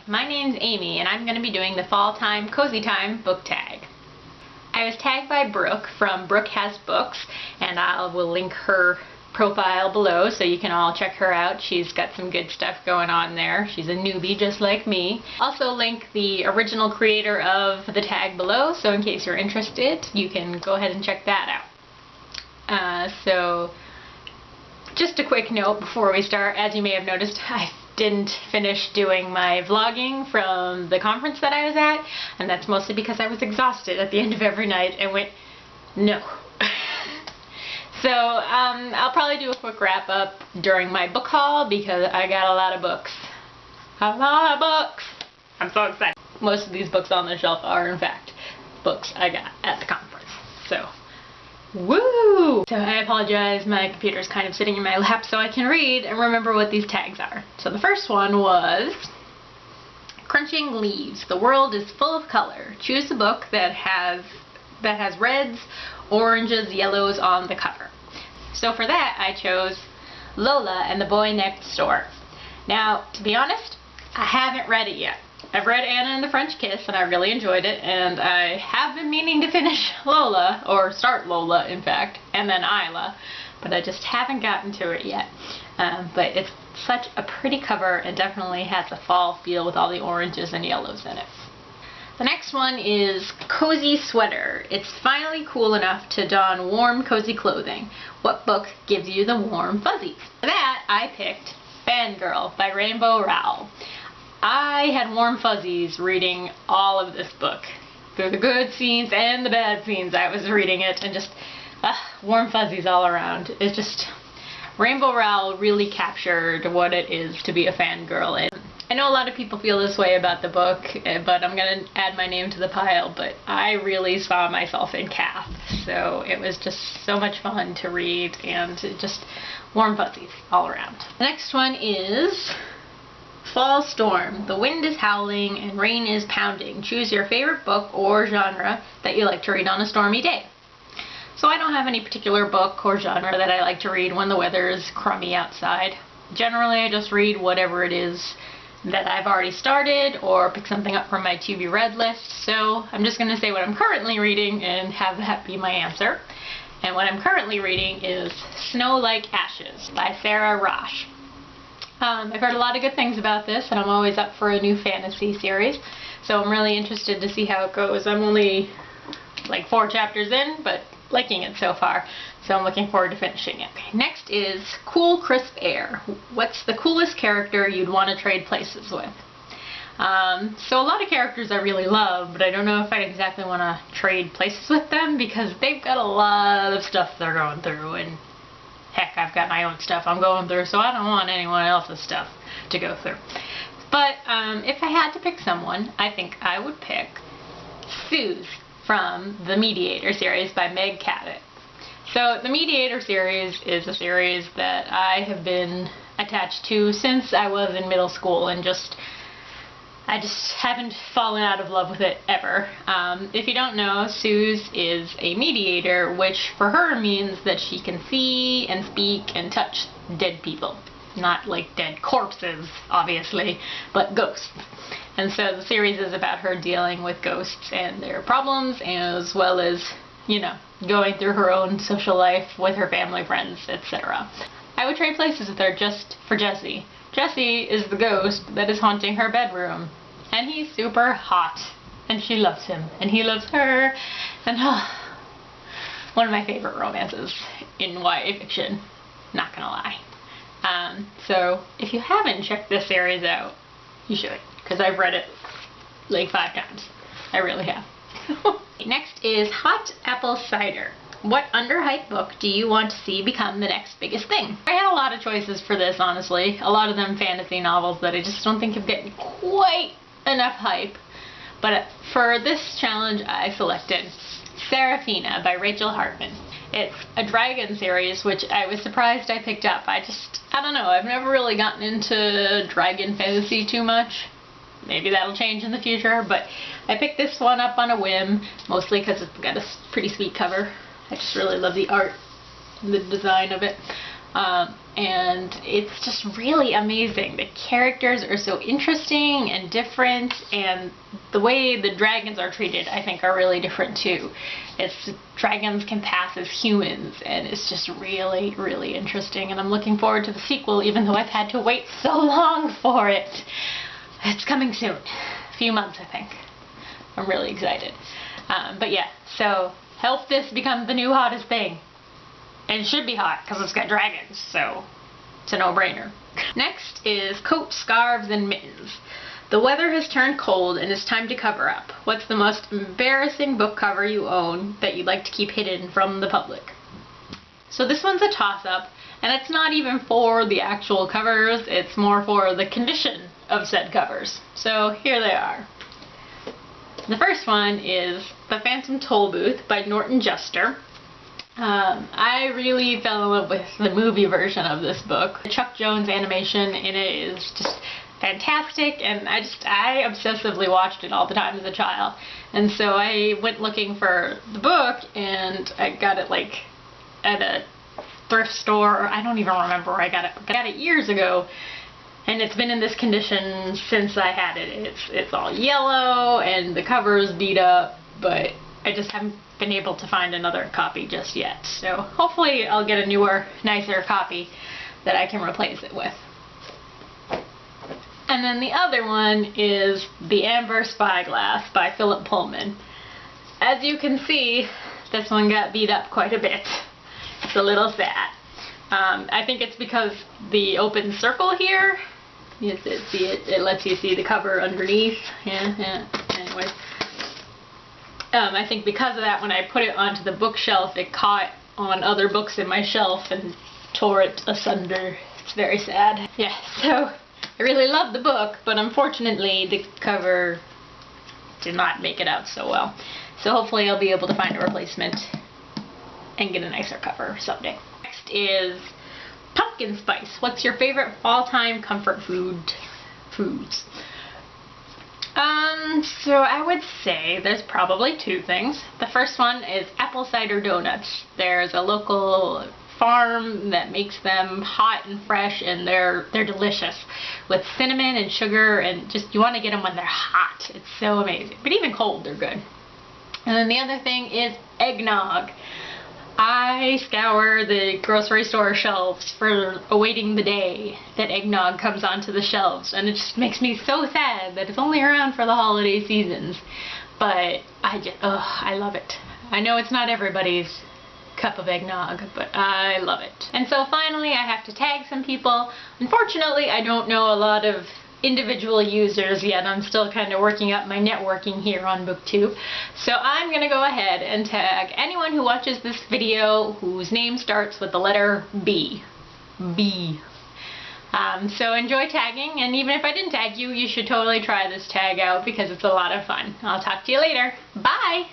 my name's Amy and I'm going to be doing the Fall Time Cozy Time book tag. I was tagged by Brooke from Brooke Has Books, and I will link her profile below so you can all check her out. She's got some good stuff going on there. She's a newbie just like me. Also link the original creator of the tag below, so in case you're interested you can go ahead and check that out. So just a quick note before we start. As you may have noticed, I didn't finish doing my vlogging from the conference that I was at, and that's mostly because I was exhausted at the end of every night and went, no. So I'll probably do a quick wrap up during my book haul because I got a lot of books. A lot of books! I'm so excited. Most of these books on the shelf are in fact books I got at the conference. So, woo! So I apologize, my computer's kind of sitting in my lap so I can read and remember what these tags are. So the first one was Scrunching Leaves. The world is full of color. Choose a book that has reds, oranges, yellows on the cover. So for that I chose Lola and the Boy Next Door. Now, to be honest, I haven't read it yet. I've read Anna and the French Kiss and I really enjoyed it, and I have been meaning to finish Lola, or start Lola in fact, and then Isla, but I just haven't gotten to it yet. But it's such a pretty cover and definitely has a fall feel with all the oranges and yellows in it. The next one is Cozy Sweater. It's finally cool enough to don warm, cozy clothing. What book gives you the warm fuzzies? For that, I picked Fangirl by Rainbow Rowell. I had warm fuzzies reading all of this book. Through the good scenes and the bad scenes, I was reading it, and just warm fuzzies all around. It's just, Rainbow Rowell really captured what it is to be a fangirl. And I know a lot of people feel this way about the book, but I'm going to add my name to the pile, but I really saw myself in Kath, so it was just so much fun to read, and just warm fuzzies all around. The next one is Fall Storm. The wind is howling and rain is pounding. Choose your favorite book or genre that you like to read on a stormy day. So I don't have any particular book or genre that I like to read when the weather is crummy outside. Generally I just read whatever it is that I've already started, or pick something up from my to-be read list. So I'm just going to say what I'm currently reading and have that be my answer. And what I'm currently reading is Snow Like Ashes by Sarah Rosh. I've heard a lot of good things about this, and I'm always up for a new fantasy series, so I'm really interested to see how it goes. I'm only like 4 chapters in, but liking it so far, so I'm looking forward to finishing it. Okay, next is Cool Crisp Air. What's the coolest character you'd want to trade places with? So a lot of characters I really love, but I don't know if I exactly want to trade places with them because they've got a lot of stuff they're going through, and heck, I've got my own stuff I'm going through, so I don't want anyone else's stuff to go through. But if I had to pick someone, I think I would pick Suze from the Mediator series by Meg Cabot. So the Mediator series is a series that I have been attached to since I was in middle school, and I just haven't fallen out of love with it ever. If you don't know, Suze is a mediator, which for her means that she can see and speak and touch dead people. Not like dead corpses, obviously, but ghosts. And so the series is about her dealing with ghosts and their problems, as well as, you know, going through her own social life with her family, friends, etc. I would trade places with her just for Jesse. Jesse is the ghost that is haunting her bedroom, and he's super hot, and she loves him, and he loves her, and one of my favorite romances in YA fiction, not gonna lie. So if you haven't checked this series out, you should, because I've read it like 5 times. I really have. Next is Hot Apple Cider. What underhyped book do you want to see become the next biggest thing? I had a lot of choices for this, honestly. A lot of them fantasy novels that I just don't think have gotten quite enough hype. But for this challenge, I selected Serafina by Rachel Hartman. It's a dragon series, which I was surprised I picked up. I don't know, I've never really gotten into dragon fantasy too much. Maybe that'll change in the future, but I picked this one up on a whim, mostly because it's got a pretty sweet cover. I just really love the art and the design of it. and it's just really amazing. The characters are so interesting and different, and the way the dragons are treated, I think, are really different too. Dragons can pass as humans, and it's just really, really interesting, and I'm looking forward to the sequel, even though I've had to wait so long for it. It's coming soon. A few months, I think. I'm really excited. But yeah, so help this become the new hottest thing. And it should be hot, because it's got dragons, so it's a no-brainer. Next is coats, scarves, and mittens. The weather has turned cold and it's time to cover up. What's the most embarrassing book cover you own that you'd like to keep hidden from the public? So this one's a toss-up, and it's not even for the actual covers, it's more for the condition of said covers. So here they are. The first one is The Phantom Tollbooth by Norton Juster. I really fell in love with the movie version of this book. The Chuck Jones animation in it is just fantastic, and I obsessively watched it all the time as a child. And so I went looking for the book, and I got it like at a thrift store. I don't even remember where I got it. I got it years ago, and it's been in this condition since I had it. It's all yellow, and the cover is beat up, but I just haven't been able to find another copy just yet. So hopefully I'll get a newer, nicer copy that I can replace it with. And then the other one is The Amber Spyglass by Philip Pullman. As you can see, this one got beat up quite a bit. It's a little sad. I think it's because the open circle here, it lets you see the cover underneath. Yeah. Anyways. I think because of that, when I put it onto the bookshelf, it caught on other books in my shelf and tore it asunder. It's very sad. Yeah, so I really love the book, but unfortunately the cover did not make it out so well. So hopefully I'll be able to find a replacement and get a nicer cover someday. Next is pumpkin spice. What's your favorite fall time comfort foods? So I would say there's probably two things. The first one is apple cider donuts. There's a local farm that makes them hot and fresh, and they're delicious with cinnamon and sugar, and just you want to get them when they're hot. It's so amazing. But even cold, they're good. And then the other thing is eggnog. I scour the grocery store shelves for awaiting the day that eggnog comes onto the shelves, and it just makes me so sad that it's only around for the holiday seasons. But I love it. I know it's not everybody's cup of eggnog, but I love it. And so finally I have to tag some people. Unfortunately, I don't know a lot of individual users yet. I'm still kind of working up my networking here on BookTube. So I'm going to go ahead and tag anyone who watches this video whose name starts with the letter B. B. So enjoy tagging, and even if I didn't tag you, you should totally try this tag out because it's a lot of fun. I'll talk to you later. Bye!